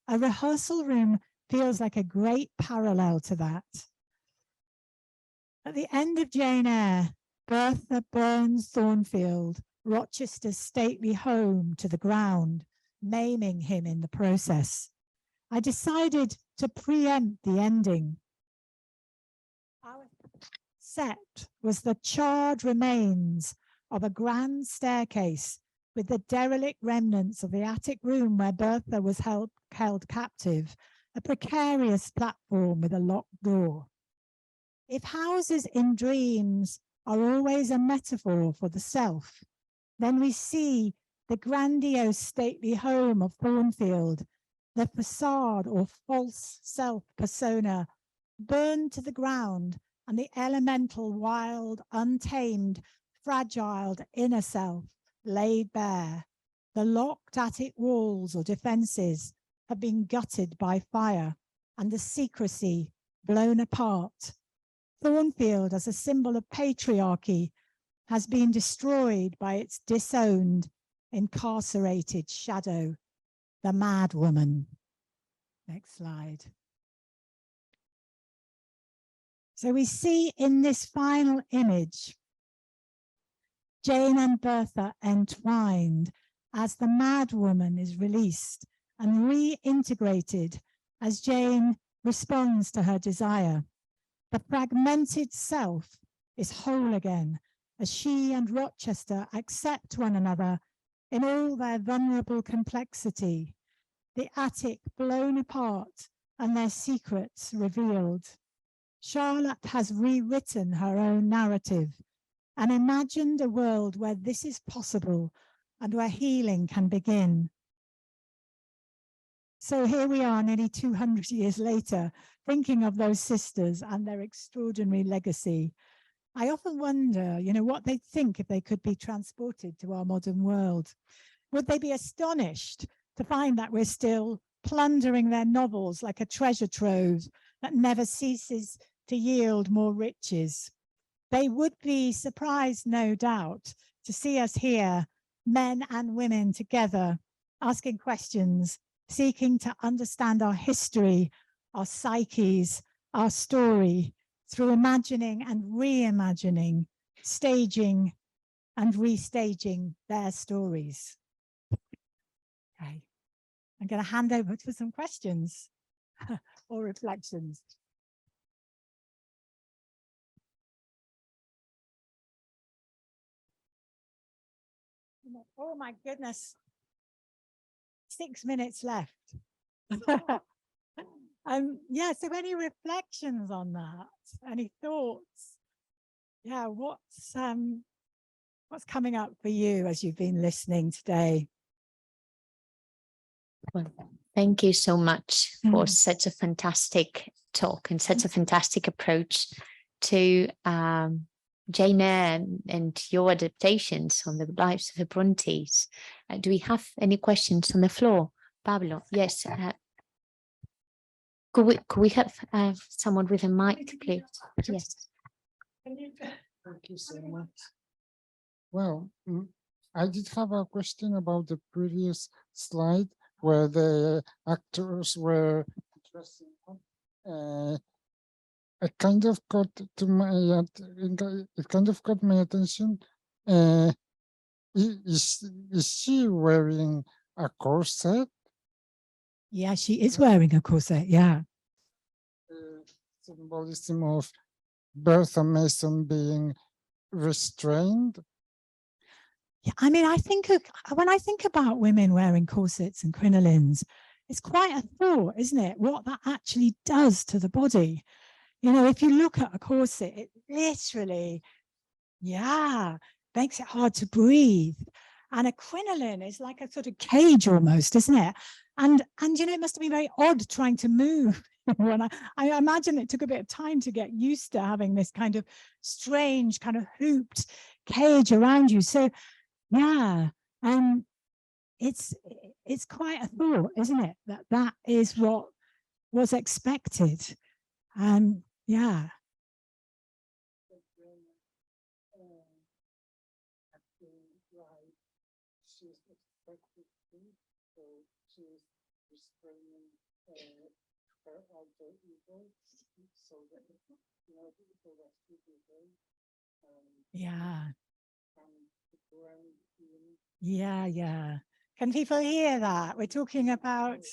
A rehearsal room feels like a great parallel to that. At the end of Jane Eyre, Bertha burns Thornfield, Rochester's stately home, to the ground, maiming him in the process. I decided to preempt the ending. Our set was the charred remains of a grand staircase with the derelict remnants of the attic room where Bertha was held captive, a precarious platform with a locked door. If houses in dreams are always a metaphor for the self, then we see the grandiose stately home of Thornfield, the facade or false self persona, burned to the ground, and the elemental, wild, untamed, fragile inner self laid bare. The locked attic walls or defenses have been gutted by fire and the secrecy blown apart. Thornfield, as a symbol of patriarchy, has been destroyed by its disowned, incarcerated shadow, the mad woman. Next slide. So we see in this final image, Jane and Bertha entwined as the mad woman is released and reintegrated as Jane responds to her desire. The fragmented self is whole again as she and Rochester accept one another in all their vulnerable complexity, the attic blown apart and their secrets revealed. Charlotte has rewritten her own narrative and imagined a world where this is possible and where healing can begin. So here we are nearly 200 years later, thinking of those sisters and their extraordinary legacy. I often wonder, what they'd think if they could be transported to our modern world. Would they be astonished to find that we're still plundering their novels like a treasure trove that never ceases to yield more riches? They would be surprised, no doubt, to see us here, men and women together, asking questions, seeking to understand our history, our psyches, our story, through imagining and reimagining, staging and restaging their stories. Okay, I'm going to hand over to some questions or reflections. Oh my goodness, 6 minutes left. Yeah, so any reflections on that? Any thoughts? Yeah, what's coming up for you as you've been listening today? Well, thank you so much for such a fantastic talk and such a fantastic approach to Jane Eyre and your adaptations on the lives of the Brontes. Do we have any questions on the floor? Pablo, yes. Could we have someone with a mic, please? Yes. Thank you so much. Well, I did have a question about the previous slide where the actors were dressing up. It kind of caught to my it kind of caught my attention. Is she wearing a corset? Yeah, she is wearing a corset. Yeah. Symbolism of Bertha Mason being restrained. Yeah, I mean, when I think about women wearing corsets and crinolines, it's quite a thought, isn't it? What that actually does to the body. You know, if you look at a corset, it literally, yeah, makes it hard to breathe. And a crinoline is like a sort of cage almost, isn't it? And you know, it must have been very odd trying to move. When I imagine it took a bit of time to get used to having this kind of strange kind of hooped cage around you. So yeah, it's quite a thought, isn't it? That is what was expected. Yeah. She's expected to, so she's restraining her alter ego, so that you know, so that she behaves. Yeah. Yeah. Yeah. Can people hear that? We're talking about.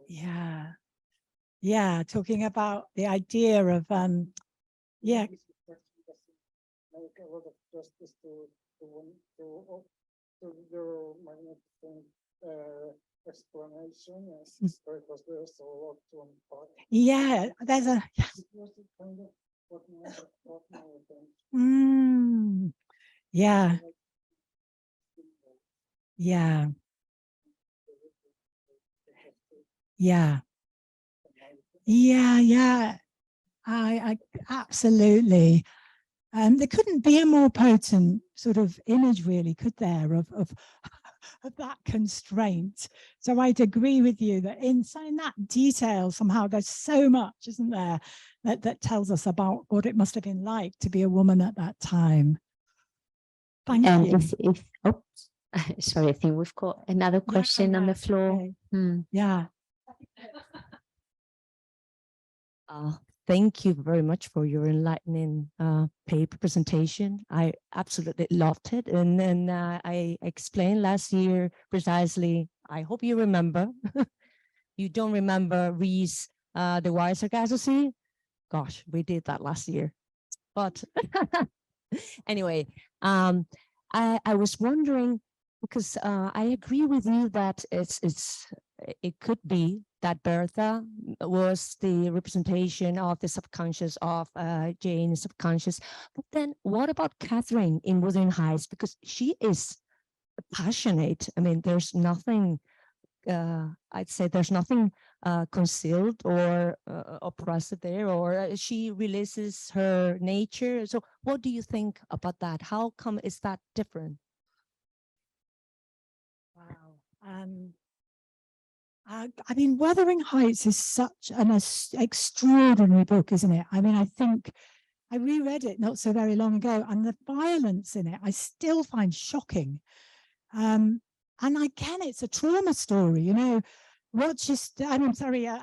Yeah. Yeah, talking about the idea of yeah. Make a lot of justice to your magnificent explanation, because there's a lot to unpack. Yeah, there's a. Kind of what my Yeah. Yeah. Yeah. Yeah. I absolutely. There couldn't be a more potent sort of image, really, could there, of that constraint. So I'd agree with you that in that detail, somehow there's so much, isn't there, that tells us about what it must have been like to be a woman at that time. Thank you. Sorry, I think we've got another question on the floor. Okay. Yeah. Thank you very much for your enlightening paper presentation. I absolutely loved it. And then I explained last year precisely, I hope you remember. You don't remember Reese, the wire sarcasm? Gosh, we did that last year. But anyway, I was wondering, because I agree with you that it could be that Bertha was the representation of the subconscious of Jane's subconscious. But then what about Catherine in Wuthering Heights? Because she is passionate. I mean, there's nothing, I'd say there's nothing concealed or oppressive there, or she releases her nature. So what do you think about that? How come is that different? Wow. I mean, Wuthering Heights is such an extraordinary book, isn't it? I mean, I think I reread it not so very long ago, and the violence in it I still find shocking. And again, it's a trauma story, you know.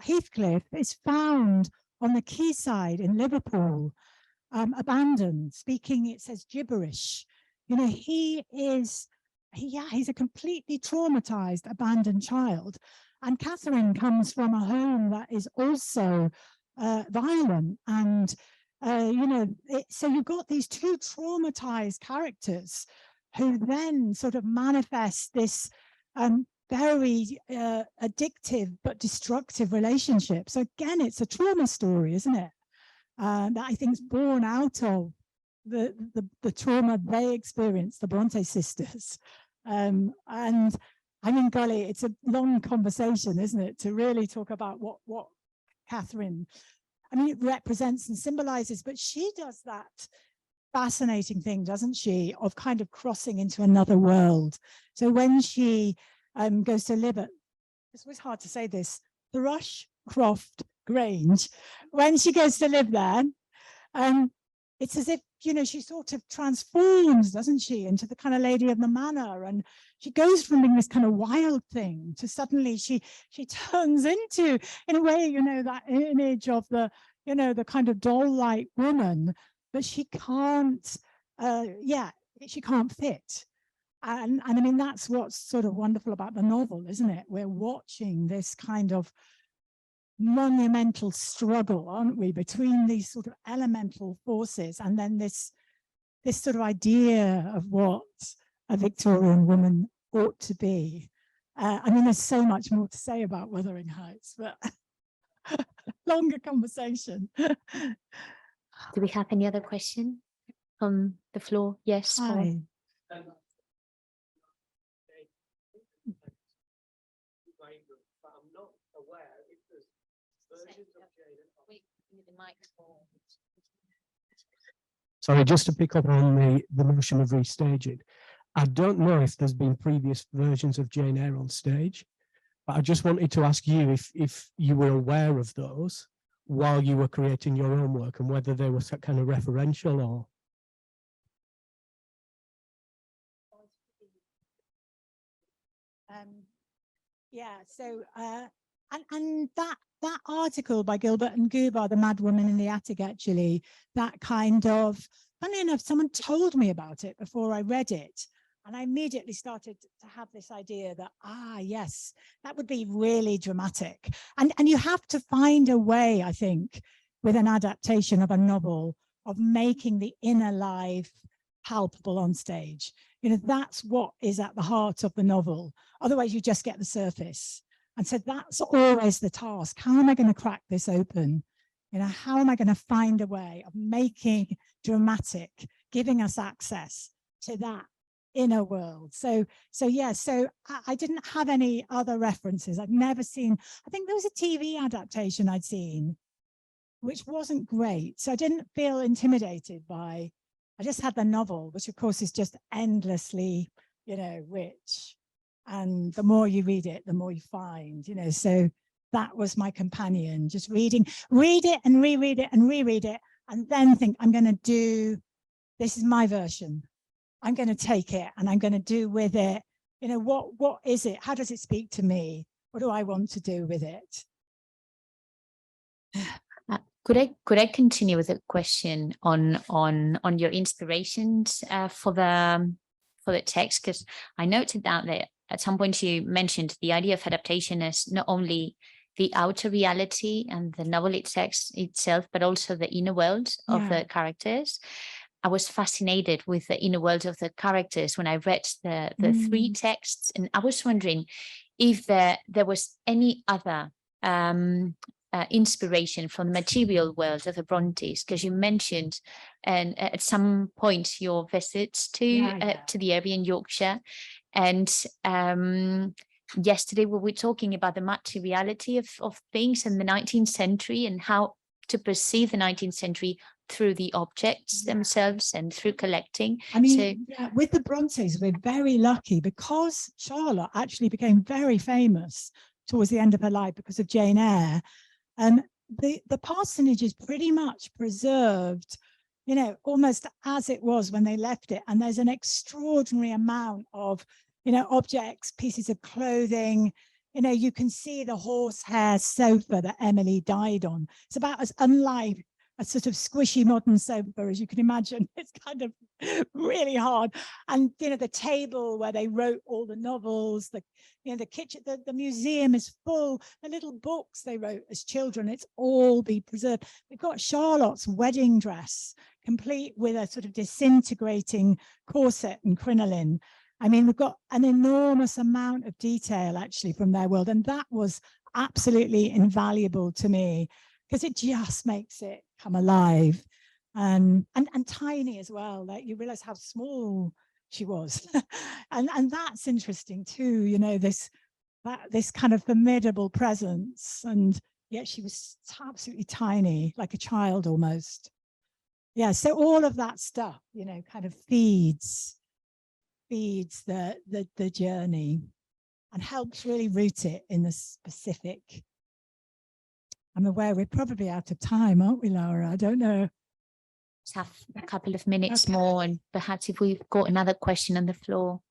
Heathcliff is found on the quayside in Liverpool, abandoned, speaking, it says, gibberish. You know, he's a completely traumatized, abandoned child. And Catherine comes from a home that is also violent. And, you know, so you've got these two traumatized characters who then sort of manifest this very addictive but destructive relationship. So again, it's a trauma story, isn't it? That I think is born out of the trauma they experienced, the Bronte sisters. And I mean, golly, it's a long conversation, isn't it, to really talk about what Catherine, I mean, it represents and symbolizes, but she does that fascinating thing, doesn't she, of kind of crossing into another world. So when she goes to live at, it's always hard to say this, Thrushcroft Grange, when she goes to live there, it's as if, you know, she sort of transforms, doesn't she, into the kind of lady of the manor, and she goes from being this kind of wild thing to suddenly she turns into, in a way, you know, that image of the, you know, the kind of doll-like woman, but she can't, she can't fit. And I mean, that's what's sort of wonderful about the novel, isn't it? We're watching this kind of monumental struggle, aren't we, between these sort of elemental forces, and then this sort of idea of what a Victorian woman ought to be. I mean, there's so much more to say about Wuthering Heights, but longer conversation. Do we have any other question on the floor? Yes. Hi. Sorry, just to pick up on the notion of restaging. I don't know if there's been previous versions of Jane Eyre on stage, but I just wanted to ask you if you were aware of those while you were creating your own work, and whether they were kind of referential or. Yeah, so and that article by Gilbert and Gubar, The Mad Woman in the Attic, actually, that kind of, funny enough, someone told me about it before I read it, and I immediately started to have this idea that, yes, that would be really dramatic. And you have to find a way, I think, with an adaptation of a novel, of making the inner life palpable on stage. You know, that's what is at the heart of the novel. Otherwise, you just get the surface. And so that's always the task. How am I going to crack this open? You know, how am I going to find a way of making dramatic, giving us access to that inner world? So yeah, so I didn't have any other references. I'd never seen, I think there was a TV adaptation I'd seen, which wasn't great. So I didn't feel intimidated by, I just had the novel, which of course is just endlessly, you know, rich. And the more you read it, the more you find, you know, so that was my companion, just read it and reread it and reread it, and then think, I'm going to do, this is my version. I'm going to take it and I'm going to do with it, you know, what is it? How does it speak to me? What do I want to do with it? Could I continue with a question on your inspirations for the text? Because I noted that at some point you mentioned the idea of adaptation as not only the outer reality and the novel itself, but also the inner world of the characters. I was fascinated with the inner world of the characters when I read the three texts, and I was wondering if there was any other inspiration from the material world of the Brontes, because you mentioned, and at some point, your visits to the area in Yorkshire, and yesterday we were talking about the materiality of things in the 19th century and how to perceive the 19th century through the objects themselves and through collecting. I mean, with the Brontes, we're very lucky because Charlotte actually became very famous towards the end of her life because of Jane Eyre. The parsonage is pretty much preserved, you know, almost as it was when they left it. And there's an extraordinary amount of, you know, objects, pieces of clothing. You know, you can see the horsehair sofa that Emily died on. It's about as unlike a sort of squishy modern sofa as you can imagine. It's kind of really hard. And, you know, the table where they wrote all the novels, you know, the kitchen, the museum is full, the little books they wrote as children, it's all be preserved. We've got Charlotte's wedding dress, complete with a sort of disintegrating corset and crinoline. I mean, we've got an enormous amount of detail actually from their world. And that was absolutely invaluable to me because it just makes it come alive and tiny as well. Like you realize how small she was. and that's interesting too, you know, this kind of formidable presence. And yet she was absolutely tiny, like a child almost. yeah, so all of that stuff, you know, kind of feeds the journey and helps really root it in the specific. I'm aware we're probably out of time, aren't we, Laura? I don't know. Let's have a couple of minutes Okay. more, and perhaps if we've got another question on the floor.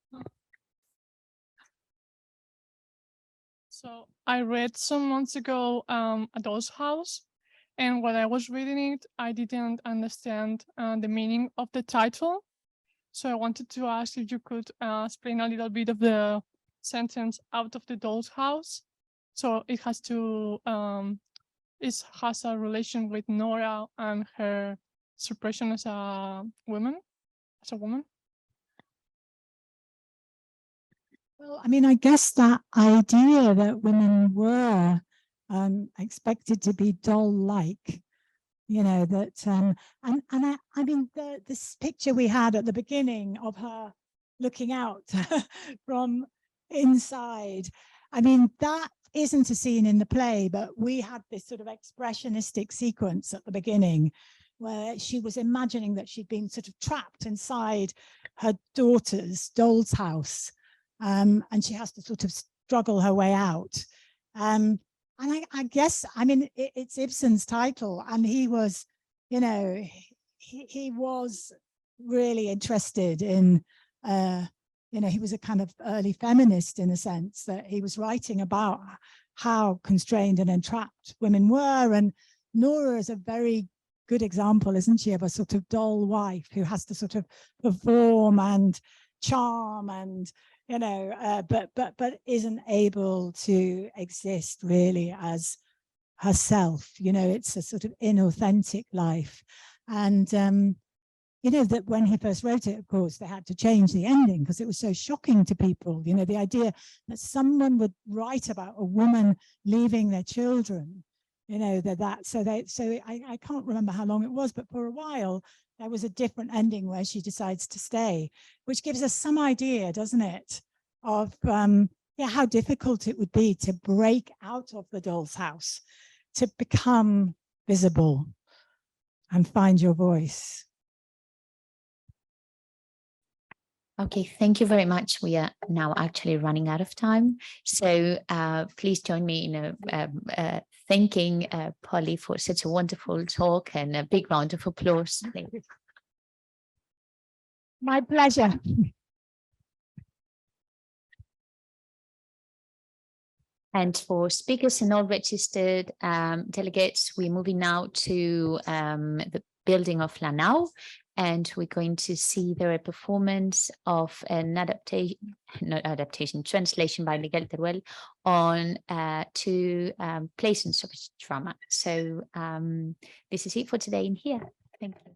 So I read some months ago A Doll's House, and when I was reading it, I didn't understand the meaning of the title. So I wanted to ask if you could explain a little bit of the sentence "out of the doll's house." So it has to it has a relation with Nora and her suppression as a woman. Well, I mean, I guess that idea that women were expected to be doll-like, you know, that I mean, this picture we had at the beginning of her looking out from inside, I mean, that isn't a scene in the play, but we had this sort of expressionistic sequence at the beginning where she was imagining that she'd been sort of trapped inside her daughter's doll's house, and she has to sort of struggle her way out. And I guess, I mean, it's Ibsen's title, and he was, you know, he was really interested in, you know, he was a kind of early feminist in a sense, that he was writing about how constrained and entrapped women were. And Nora is a very good example, isn't she, of a sort of doll wife who has to sort of perform and charm and, you know, but isn't able to exist really as herself. You know, it's a sort of inauthentic life. And you know, that when he first wrote it, of course, they had to change the ending because it was so shocking to people. You know, the idea that someone would write about a woman leaving their children, you know, so I can't remember how long it was, but for a while there was a different ending where she decides to stay, which gives us some idea, doesn't it, of yeah, how difficult it would be to break out of the doll's house, to become visible and find your voice. Okay, thank you very much. We are now actually running out of time. So please join me in thanking Polly for such a wonderful talk, and a big round of applause. My pleasure. And for speakers and all registered delegates, we're moving now to the building of Lanao, and we're going to see their performance of an translation by Miguel Teruel on two plays and drama. So this is it for today in here. Thank you.